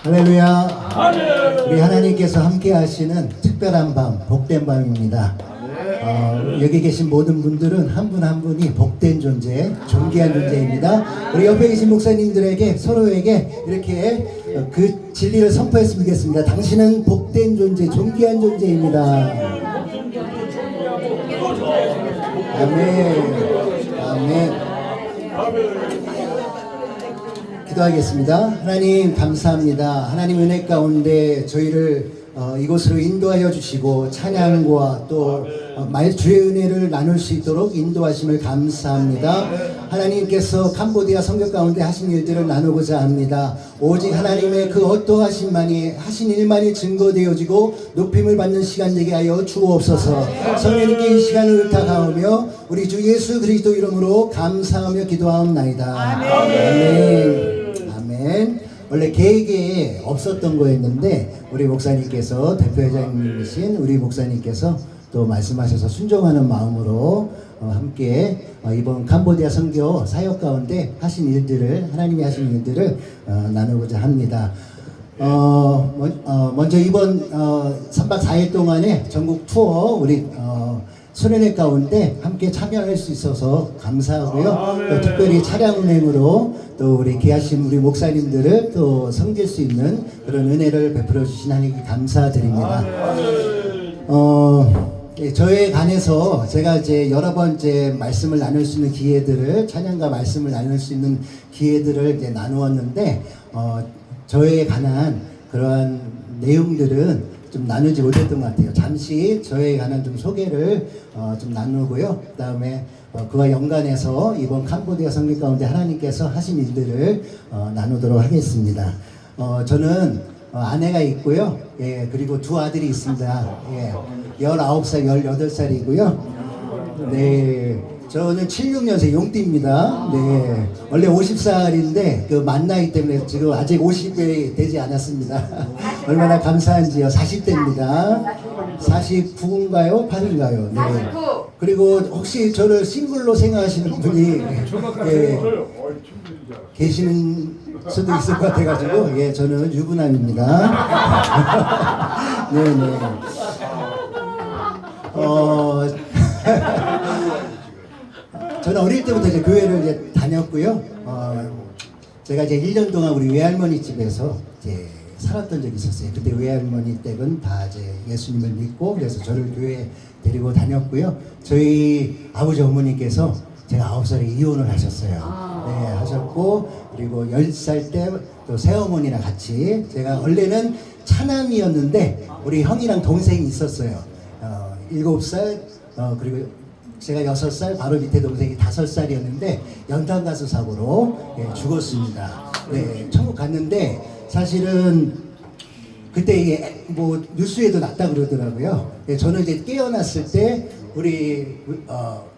할렐루야. 우리 하나님께서 함께 하시는 특별한 밤, 복된 밤입니다. 여기 계신 모든 분들은 한 분 한 분이 복된 존재, 존귀한 존재입니다. 우리 옆에 계신 목사님들에게, 서로에게 이렇게 그 진리를 선포했으면 좋겠습니다. 당신은 복된 존재, 존귀한 존재입니다. 아멘. 아멘. 기도하겠습니다. 하나님 감사합니다. 하나님 은혜 가운데 저희를 이곳으로 인도하여 주시고 찬양과 또 주의 은혜를 나눌 수 있도록 인도하심을 감사합니다. 하나님께서 캄보디아 선교 가운데 하신 일들을 나누고자 합니다. 오직 하나님의 그 어떠하심만이 하신 일만이 증거되어지고 높임을 받는 시간 되게 하여 주옵소서. 성령님께 이 시간을 다가오며 우리 주 예수 그리스도 이름으로 감사하며 기도하옵나이다. 아멘. 아멘. 원래 계획에 없었던 거였는데 우리 목사님께서 대표회장님이신 우리 목사님께서 또 말씀하셔서 순종하는 마음으로 함께 이번 캄보디아 선교 사역 가운데 하신 일들을 하나님이 하신 일들을 나누고자 합니다. 먼저 이번 3박 4일 동안에 전국 투어 우리 수련회 가운데 함께 참여할 수 있어서 감사하고요. 또 특별히 차량 운행으로 또 우리 귀하신 우리 목사님들을 또 섬길 수 있는 그런 은혜를 베풀어 주신 하나님께 감사드립니다. 저에 관해서 제가 이제 여러 번째 말씀을 나눌 수 있는 기회들을 찬양과 말씀을 나눌 수 있는 기회들을 이제 나누었는데 저에 관한 그러한 내용들은 좀 나누지 못했던 것 같아요. 잠시 저에 관한 좀 소개를 좀 나누고요. 그 다음에 그와 연관해서 이번 캄보디아 선교 가운데 하나님께서 하신 일들을 나누도록 하겠습니다. 저는 아내가 있고요. 예, 그리고 두 아들이 있습니다. 예, 19살, 18살이고요. 네. 저는 76년생 용띠입니다. 네. 원래 50살인데 그 만 나이 때문에 지금 아직 50이 되지 않았습니다. 얼마나 감사한지요. 40대입니다. 49인가요? 8인가요? 네. 그리고 혹시 저를 싱글로 생각하시는 분이 계시는 수도 있을 것 같아가지고 예, 저는 유부남입니다. 네네. 저는 어릴 때부터 이제 교회를 이제 다녔고요. 제가 이제 1년 동안 우리 외할머니 집에서 이제 살았던 적이 있었어요. 그때 외할머니 댁은 다 이제 예수님을 믿고 그래서 저를 교회에 데리고 다녔고요. 저희 아버지 어머니께서 제가 9살에 이혼을 하셨어요. 네, 하셨고 그리고 10살 때 또 새어머니랑 같이 제가 원래는 차남이었는데 우리 형이랑 동생이 있었어요. 7살 그리고 제가 6살, 바로 밑에 동생이 5살이었는데 연탄가스 사고로 죽었습니다. 네, 천국 갔는데 사실은 그때 이게 뭐 뉴스에도 났다 그러더라고요. 저는 이제 깨어났을 때 우리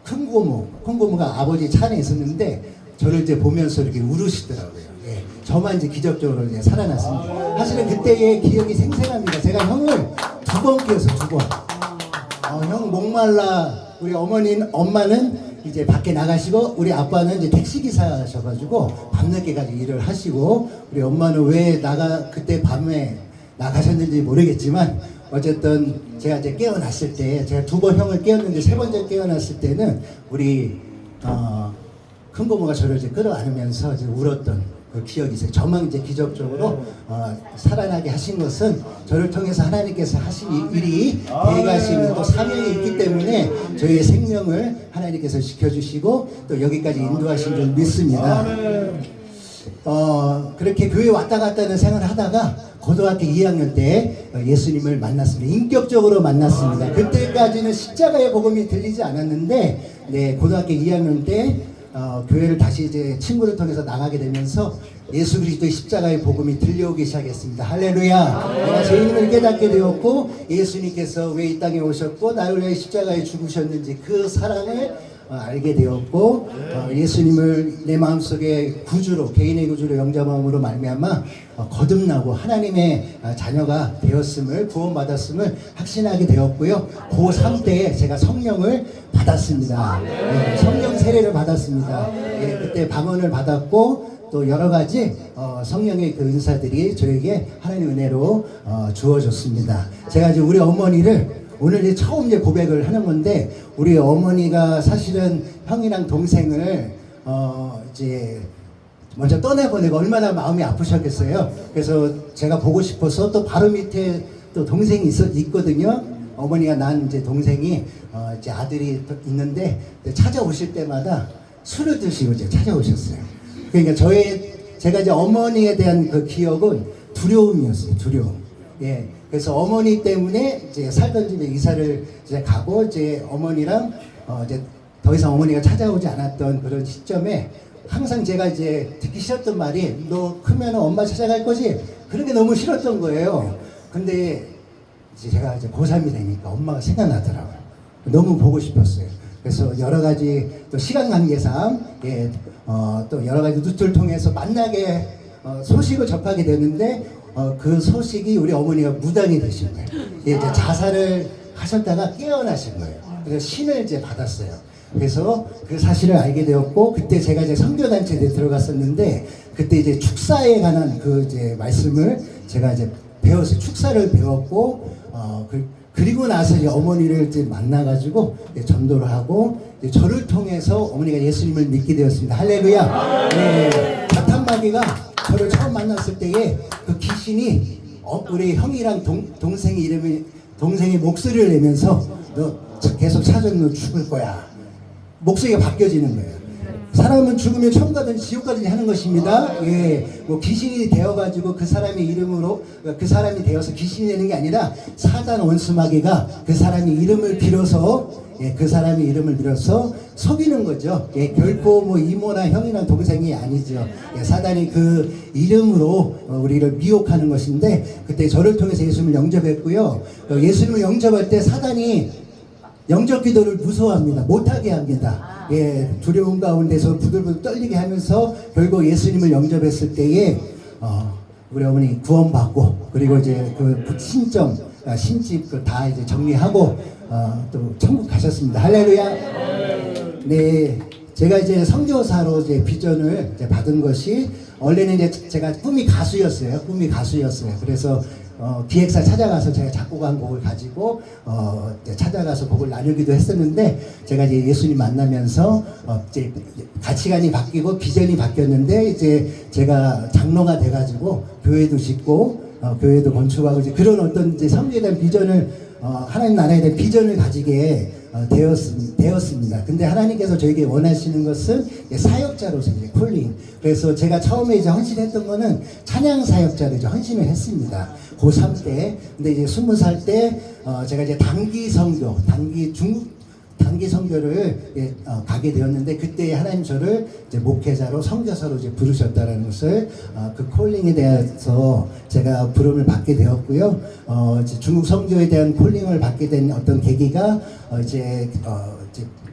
큰 고모가 아버지 차 안에 있었는데 저를 이제 보면서 이렇게 울으시더라고요. 예, 저만 이제 기적적으로 이제 살아났습니다. 사실은 그때의 기억이 생생합니다. 제가 형을 2번 끼웠어요, 2번. 형 목말라 우리 엄마는 이제 밖에 나가시고 우리 아빠는 이제 택시기사셔가지고 밤늦게까지 일을 하시고 우리 엄마는 왜 그때 밤에 나가셨는지 모르겠지만 어쨌든 제가 이제 깨어났을 때 제가 2번 형을 깨웠는데 3번째 깨어났을 때는 우리 큰 고모가 저를 이제 끌어안으면서 이제 울었던 그 기억이 있어요. 저만 이제 기적적으로 살아나게 하신 것은 저를 통해서 하나님께서 하신 일이 대가심이 또 사명이 있기 때문에 저희의 생명을 하나님께서 지켜주시고 또 여기까지 인도하신 줄 믿습니다. 그렇게 교회 왔다 갔다 하는 생활을 하다가 고등학교 2학년 때 예수님을 만났습니다. 인격적으로 만났습니다. 그때까지는 십자가의 복음이 들리지 않았는데 네, 고등학교 2학년 때 교회를 다시 이제 친구를 통해서 나가게 되면서 예수 그리스도의 십자가의 복음이 들려오기 시작했습니다. 할렐루야. 내가 죄인임을 깨닫게 되었고 예수님께서 왜 이 땅에 오셨고 나를 위해 십자가에 죽으셨는지 그 사랑을 알게 되었고 예수님을 내 마음속에 구주로 개인의 구주로 영접함으로 말미암아 거듭나고 하나님의 자녀가 되었음을 구원받았음을 확신하게 되었고요. 고3 때에 제가 성령을 받았습니다. 네, 성령 세례를 받았습니다. 네, 그때 방언을 받았고 또 여러 가지 성령의 그 은사들이 저에게 하나님의 은혜로 주어졌습니다. 제가 이제 우리 어머니를 오늘 이제 처음 이제 고백을 하는 건데, 우리 어머니가 사실은 형이랑 동생을 이제 먼저 떠나보내고 얼마나 마음이 아프셨겠어요. 그래서 제가 보고 싶어서 또 바로 밑에 또 동생이 있거든요. 어머니가 낳은 이제 동생이 이제 아들이 있는데 찾아오실 때마다 술을 드시고 이제 찾아오셨어요. 그러니까 제가 이제 어머니에 대한 그 기억은 두려움이었어요. 두려움. 예. 그래서 어머니 때문에 이제 살던 집에 이사를 이제 가고, 이제 어머니랑 이제 더 이상 어머니가 찾아오지 않았던 그런 시점에 항상 제가 이제 듣기 싫었던 말이, 너 크면 엄마 찾아갈 거지? 그런 게 너무 싫었던 거예요. 근데 이제 제가 이제 고3이 되니까 엄마가 생각나더라고요. 너무 보고 싶었어요. 그래서 여러 가지 또 시간 관계상, 예, 또 여러 가지 루트를 통해서 만나게 소식을 접하게 되는데, 그 소식이 우리 어머니가 무당이 되신 거예요. 예, 이제 자살을 하셨다가 깨어나신 거예요. 그래서 신을 이제 받았어요. 그래서 그 사실을 알게 되었고, 그때 제가 이제 선교단체에 들어갔었는데, 그때 이제 축사에 관한 그 이제 말씀을 제가 이제 배웠어요. 축사를 배웠고, 그리고 나서 이제 어머니를 이제 만나가지고 전도를 하고, 이제 저를 통해서 어머니가 예수님을 믿게 되었습니다. 할렐루야. 네, 사탄마귀가 저를 처음 만났을 때에 그 귀신이 우리 형이랑 동생의 목소리를 내면서, 너 계속 찾으면 너 죽을 거야. 목소리가 바뀌어지는 거예요. 사람은 죽으면 천국 가든지 지옥 가든지 하는 것입니다. 예, 뭐 귀신이 되어가지고 그 사람의 이름으로, 그 사람이 되어서 귀신이 되는 게 아니라, 사단 원수마귀가 그 사람의 이름을 빌어서, 예, 그 사람의 이름을 빌어서 속이는 거죠. 예, 결코 뭐 이모나 형이나 동생이 아니죠. 예, 사단이 그 이름으로 우리를 미혹하는 것인데, 그때 저를 통해서 예수님을 영접했고요. 예수님을 영접할 때 사단이 영접 기도를 무서워합니다. 못하게 합니다. 예, 두려움 가운데서 부들부들 떨리게 하면서 결국 예수님을 영접했을 때에 우리 어머니 구원받고, 그리고 이제 그 신집 다 이제 정리하고 또 천국 가셨습니다. 할렐루야. 네, 제가 이제 선교사로 이제 비전을 이제 받은 것이, 원래는 이제 제가 꿈이 가수였어요. 그래서 기획사 찾아가서 제가 작곡한 곡을 가지고 찾아가서 곡을 나누기도 했었는데, 제가 이제 예수님 만나면서 이제 가치관이 바뀌고 비전이 바뀌었는데, 이제 제가 장로가 돼가지고 교회도 짓고 교회도 건축하고, 이제 그런 어떤 이제 성교에 대한 비전을, 하나님 나라에 대한 비전을 가지게 되었습니다. 근데 하나님께서 저에게 원하시는 것은 사역자로서 이제 콜링. 그래서 제가 처음에 이제 헌신했던 거는 찬양 사역자로 이제 헌신을 했습니다. 고3 때. 근데 이제 20살 때 제가 이제 단기 선교를 가게 되었는데, 그때 하나님 저를 이제 목회자로, 선교사로 이제 부르셨다라는 것을, 그 콜링에 대해서 제가 부름을 받게 되었고요. 이제 중국 선교에 대한 콜링을 받게 된 어떤 계기가, 이제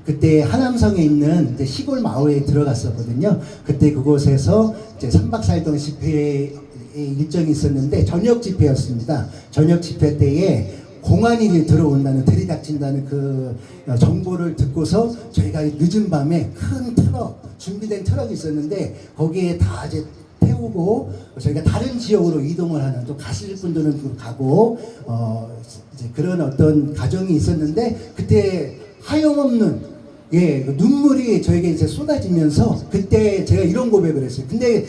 그때 하남성에 있는 이제 시골 마을에 들어갔었거든요. 그때 그곳에서 이제 3박 4일 동안 집회 일정이 있었는데, 저녁 집회였습니다. 저녁 집회 때에 공안이 들어온다는, 들이닥친다는 그 정보를 듣고서, 저희가 늦은 밤에 큰 준비된 트럭이 있었는데, 거기에 다 이제 태우고 저희가 다른 지역으로 이동을 하는, 또 가실 분들은 가고 이제 그런 어떤 과정이 있었는데, 그때 하염없는 그 눈물이 저에게 이제 쏟아지면서, 그때 제가 이런 고백을 했어요. 근데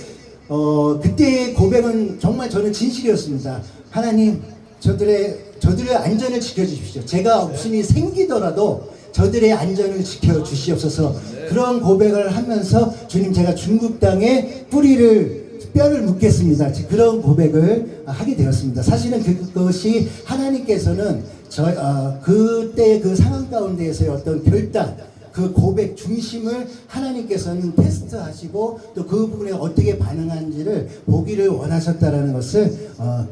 그때의 고백은 정말 저는 진실이었습니다. 하나님, 저들의 안전을 지켜주십시오. 제가 없음이 생기더라도 저들의 안전을 지켜주시옵소서. 그런 고백을 하면서, 주님, 제가 중국 땅에 뼈를 묻겠습니다. 그런 고백을 하게 되었습니다. 사실은 그것이 하나님께서는 그때 그 상황 가운데에서의 어떤 결단, 그 고백 중심을 하나님께서는 테스트하시고, 또 그 부분에 어떻게 반응하는지를 보기를 원하셨다라는 것을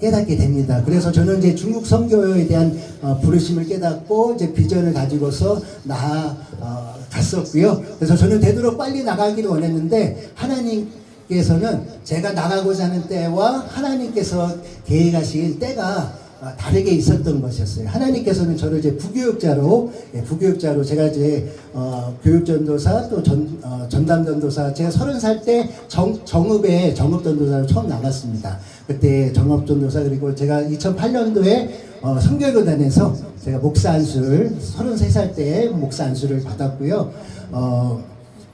깨닫게 됩니다. 그래서 저는 이제 중국 선교에 대한 부르심을 깨닫고, 이제 비전을 가지고서 나아갔었고요. 그래서 저는 되도록 빨리 나가기를 원했는데, 하나님께서는 제가 나가고자 하는 때와 하나님께서 계획하신 때가 다르게 있었던 것이었어요. 하나님께서는 저를 이제 부교육자로 제가 이제 교육전도사 또 전담전도사 제가 30살 때 정읍에 정읍전도사로 처음 나갔습니다. 그때 정읍전도사 그리고 제가 2008년도에 성결교단에서 제가 목사 안수를 33살 때 목사 안수를 받았고요.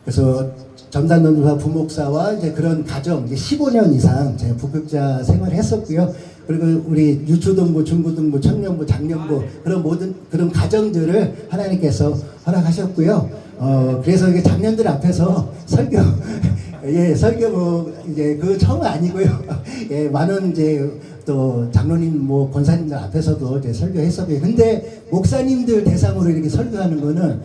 그래서 전담전도사 부목사와 이제 그런 가정 이제 15년 이상 제가 부교육자 생활을 했었고요. 그리고 우리 유초등부, 중고등부, 청년부, 장년부 그런 모든 그런 가정들을 하나님께서 허락하셨고요. 그래서 이게 장년들 앞에서 설교 설교 뭐 이제 그 처음 아니고요. 많은 이제 또 장로님 뭐 권사님들 앞에서도 이제 설교했었고요. 근데 목사님들 대상으로 이렇게 설교하는 거는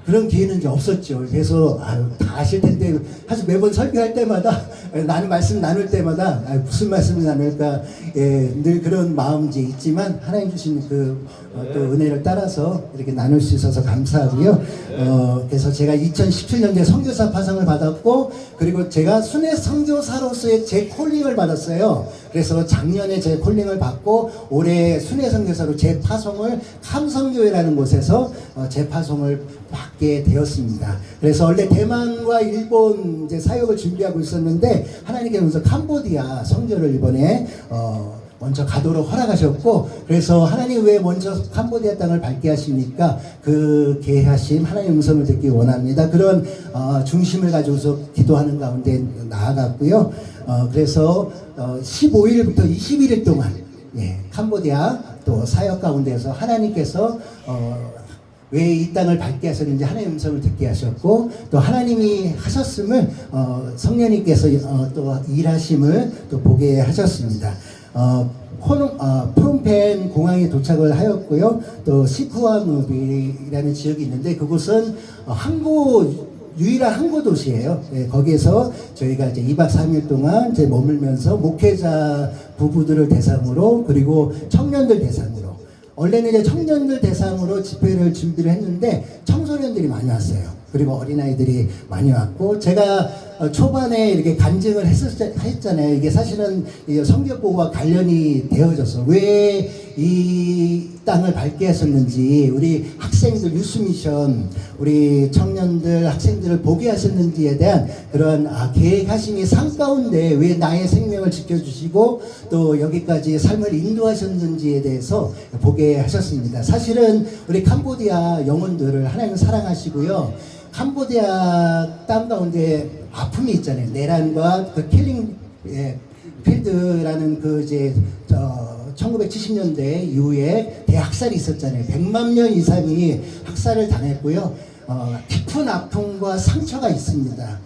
그런 기회는 이제 없었죠. 그래서 다 아실 텐데 사실 매번 설교할 때마다 나는 말씀 나눌 때마다 무슨 말씀을 나눌까 늘 그런 마음이 이제 있지만 하나님 주신 또 은혜를 따라서 이렇게 나눌 수 있어서 감사하고요. 그래서 제가 2017년도에 선교사 파송을 받았고 그리고 제가 순회 선교사로서의 제 콜링을 받았어요. 그래서 작년에 제 콜링을 받고 올해 순회 선교사로 제 파송을 감성교회라는 곳에서 제 파송을 받게 되었습니다. 그래서 원래 대만과 일본 이제 사역을 준비하고 있었는데 하나님께서 캄보디아 선교를 이번에 먼저 가도록 허락하셨고 그래서 하나님 왜 먼저 캄보디아 땅을 밟게 하십니까? 그 계하신 하나님의 음성을 듣기 원합니다. 그런 중심을 가지고서 기도하는 가운데 나아갔고요. 그래서 15일부터 21일 동안 캄보디아 또 사역 가운데서 하나님께서 왜 이 땅을 밟게 하셨는지 하나님의 음성을 듣게 하셨고 또 하나님이 하셨음을 성령님께서 또 일하심을 또 보게 하셨습니다. 프놈펜 공항에 도착을 하였고요. 또 시쿠아누비라는 지역이 있는데 그곳은 유일한 항구 도시예요. 거기에서 저희가 이제 2박 3일 동안 이제 머물면서 목회자 부부들을 대상으로 그리고 청년들 대상으로 원래는 이제 청년들 대상으로 집회를 준비를 했는데 청소년들이 많이 왔어요. 그리고 어린아이들이 많이 왔고 제가 초반에 이렇게 간증을 했잖아요. 이게 사실은 성경보고와 관련이 되어져서 왜 이 땅을 밟게 하셨는지 우리 학생들 유스미션 우리 청년들 학생들을 보게 하셨는지에 대한 그런 계획하심이 상 가운데 왜 나의 생명을 지켜주시고 또 여기까지 삶을 인도하셨는지에 대해서 보게 하셨습니다. 사실은 우리 캄보디아 영혼들을 하나님은 사랑하시고요. 캄보디아 땅 가운데 아픔이 있잖아요. 내란과 그 킬링 필드라는 그 이제 1970년대 이후에 대학살이 있었잖아요. 100만 명 이상이 학살을 당했고요. 깊은 아픔과 상처가 있습니다.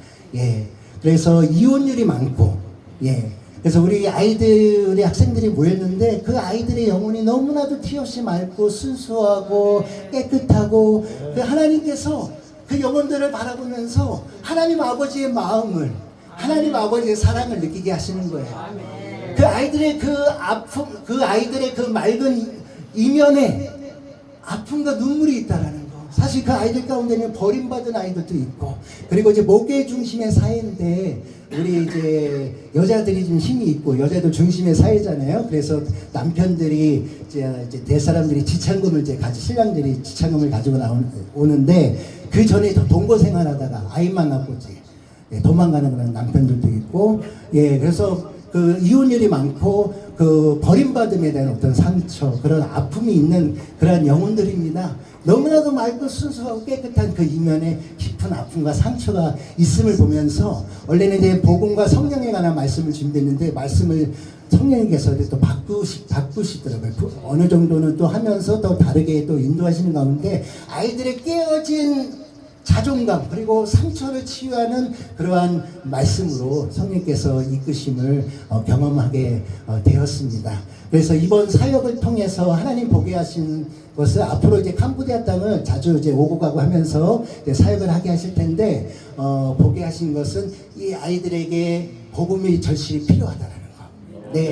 그래서 이혼율이 많고, 그래서 우리 아이들의 학생들이 모였는데 그 아이들의 영혼이 너무나도 티 없이 맑고 순수하고 깨끗하고 그 하나님께서 그 영혼들을 바라보면서 하나님 아버지의 마음을 하나님 아버지의 사랑을 느끼게 하시는 거예요. 그 아이들의 그 아픔, 그 아이들의 그 맑은 이면에 아픔과 눈물이 있다라는 거. 사실 그 아이들 가운데는 버림받은 아이들도 있고, 그리고 이제 목회 중심의 사회인데 우리 이제 여자들이 좀 힘이 있고 여자들 중심의 사회잖아요. 그래서 남편들이 이제 대사람들이 지참금을 신랑들이 지참금을 가지고 오는데 그 전에 동거 생활하다가 아이만 낳고 도망가는 그런 남편들도 있고, 그래서 그 이혼율이 많고 그 버림받음에 대한 어떤 상처 그런 아픔이 있는 그런 영혼들입니다. 너무나도 맑고 순수하고 깨끗한 그 이면에 깊은 아픔과 상처가 있음을 보면서 원래는 이제 복음과 성령에 관한 말씀을 준비했는데 말씀을 성령님께서 또 바꾸시더라고요. 어느 정도는 또 하면서 더 다르게 또 인도하시는 가운데 아이들의 깨어진 자존감 그리고 상처를 치유하는 그러한 말씀으로 성령께서 이끄심을 경험하게 되었습니다. 그래서 이번 사역을 통해서 하나님 보게 하신 것을 앞으로 이제 캄보디아 땅을 자주 이제 오고 가고 하면서 이제 사역을 하게 하실 텐데 보게 하신 것은 이 아이들에게 복음의 절실히 필요하다라는 거.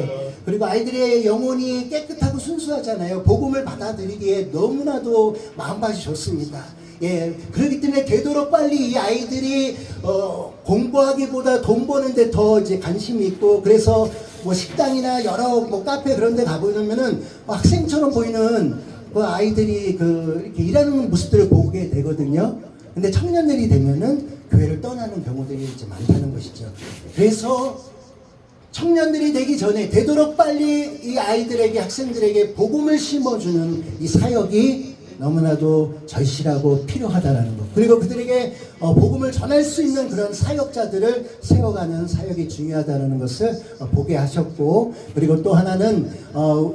그리고 아이들의 영혼이 깨끗하고 순수하잖아요. 복음을 받아들이기에 너무나도 마음밭이 좋습니다. 그렇기 때문에 되도록 빨리 이 아이들이 공부하기보다 돈 버는데 더 이제 관심이 있고 그래서 뭐 식당이나 여러 뭐 카페 그런 데 가보면은 학생처럼 보이는 그 아이들이 그 이렇게 일하는 모습들을 보게 되거든요. 근데 청년들이 되면은 교회를 떠나는 경우들이 이제 많다는 것이죠. 그래서 청년들이 되기 전에 되도록 빨리 이 아이들에게, 학생들에게 복음을 심어주는 이 사역이 너무나도 절실하고 필요하다는 것. 그리고 그들에게 복음을 전할 수 있는 그런 사역자들을 세워가는 사역이 중요하다는 것을 보게 하셨고, 그리고 또 하나는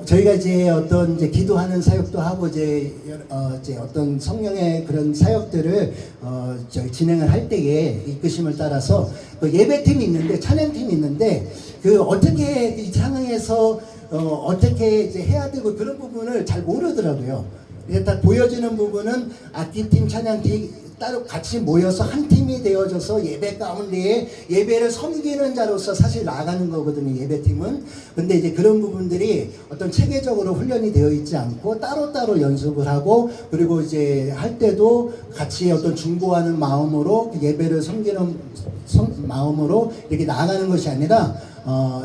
저희가 이제 어떤 이제 기도하는 사역도 하고 이제 어떤 성령의 그런 사역들을 저희 진행을 할 때에 이끄심을 따라서 그 예배팀이 있는데, 찬양팀이 있는데, 그 어떻게 이 상황에서 어떻게 이제 해야 되고 그런 부분을 잘 모르더라고요. 다 보여지는 부분은 악기팀, 찬양팀 따로 같이 모여서 한 팀이 되어져서 예배 가운데에 예배를 섬기는 자로서 사실 나가는 거거든요, 예배팀은. 근데 이제 그런 부분들이 어떤 체계적으로 훈련이 되어 있지 않고 따로따로 연습을 하고, 그리고 이제 할 때도 같이 어떤 중보하는 마음으로 예배를 섬기는 마음으로 이렇게 나아가는 것이 아니라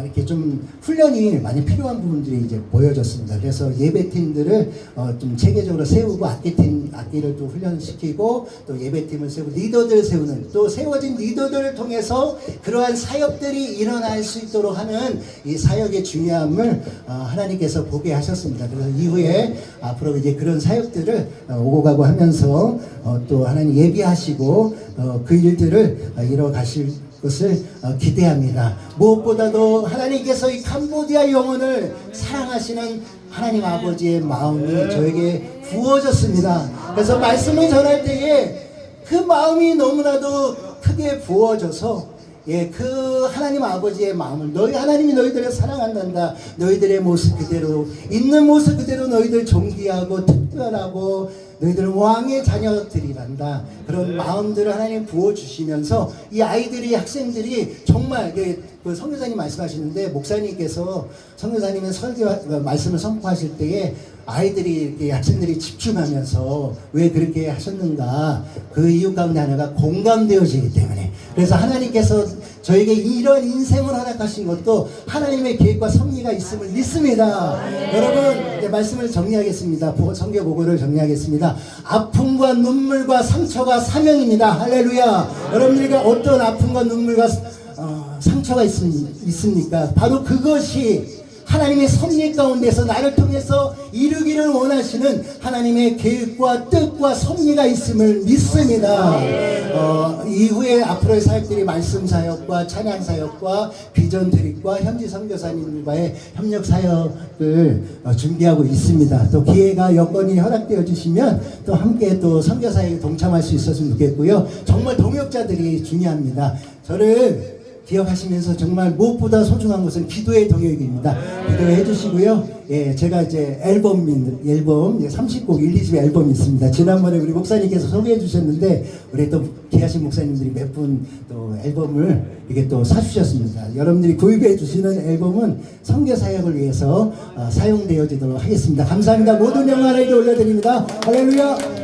이렇게 좀 훈련이 많이 필요한 부분들이 이제 보여졌습니다. 그래서 예배팀들을 좀 체계적으로 세우고, 악기를 또 훈련시키고, 또 예배팀을 세우고, 리더들을 세우는, 또 세워진 리더들을 통해서 그러한 사역들이 일어날 수 있도록 하는 이 사역의 중요함을 하나님께서 보게 하셨습니다. 그래서 이후에 앞으로 이제 그런 사역들을 오고 가고 하면서 또 하나님 예비하시고 그 일들을 이뤄 가실 것을 기대합니다. 무엇보다도 하나님께서 이 캄보디아 영혼을 사랑하시는 하나님 아버지의 마음이 저에게 부어졌습니다. 그래서 말씀을 전할 때에 그 마음이 너무나도 크게 부어져서, 그 하나님 아버지의 마음을, 하나님이 너희들을 사랑한단다. 너희들의 모습 그대로, 있는 모습 그대로 너희들 존귀하고 특별하고 너희들은 왕의 자녀들이란다. 그런 마음들을 하나님 부어주시면서 이 아이들이, 학생들이 정말 그 선교사님 말씀하시는데, 목사님께서 선교사님의 말씀을 선포하실 때에 아이들이 이렇게, 학생들이 집중하면서 왜 그렇게 하셨는가, 그 이유 가운데 하나가 공감되어지기 때문에. 그래서 하나님께서 저에게 이런 인생을 허락하신 것도 하나님의 계획과 섭리가 있음을 믿습니다. 여러분, 이제 말씀을 정리하겠습니다. 성경 보고를 정리하겠습니다. 아픔과 눈물과 상처가 사명입니다. 할렐루야. 여러분들에게 어떤 아픔과 눈물과 상처가 있습니까? 바로 그것이 하나님의 섭리 가운데서 나를 통해서 이루기를 원하시는 하나님의 계획과 뜻과 섭리가 있음을 믿습니다. 이후에 앞으로의 사역들이 말씀 사역과 찬양 사역과 비전 드립과 현지 선교사님들과의 협력 사역을 준비하고 있습니다. 또 기회가, 여건이 허락되어 주시면 또 함께 또 선교 사역에 동참할 수 있었으면 좋겠고요. 정말 동역자들이 중요합니다. 저를 기억하시면서 정말 무엇보다 소중한 것은 기도의 동역입니다. 기도해 주시고요. 제가 이제 앨범 30곡 1, 2집 앨범이 있습니다. 지난번에 우리 목사님께서 소개해 주셨는데, 우리 또 귀하신 목사님들이 몇 분 또 앨범을 이게 또 사주셨습니다. 여러분들이 구입해 주시는 앨범은 선교 사역을 위해서 사용되어지도록 하겠습니다. 감사합니다. 모든 영광을 하나님께 올려드립니다. 할렐루야.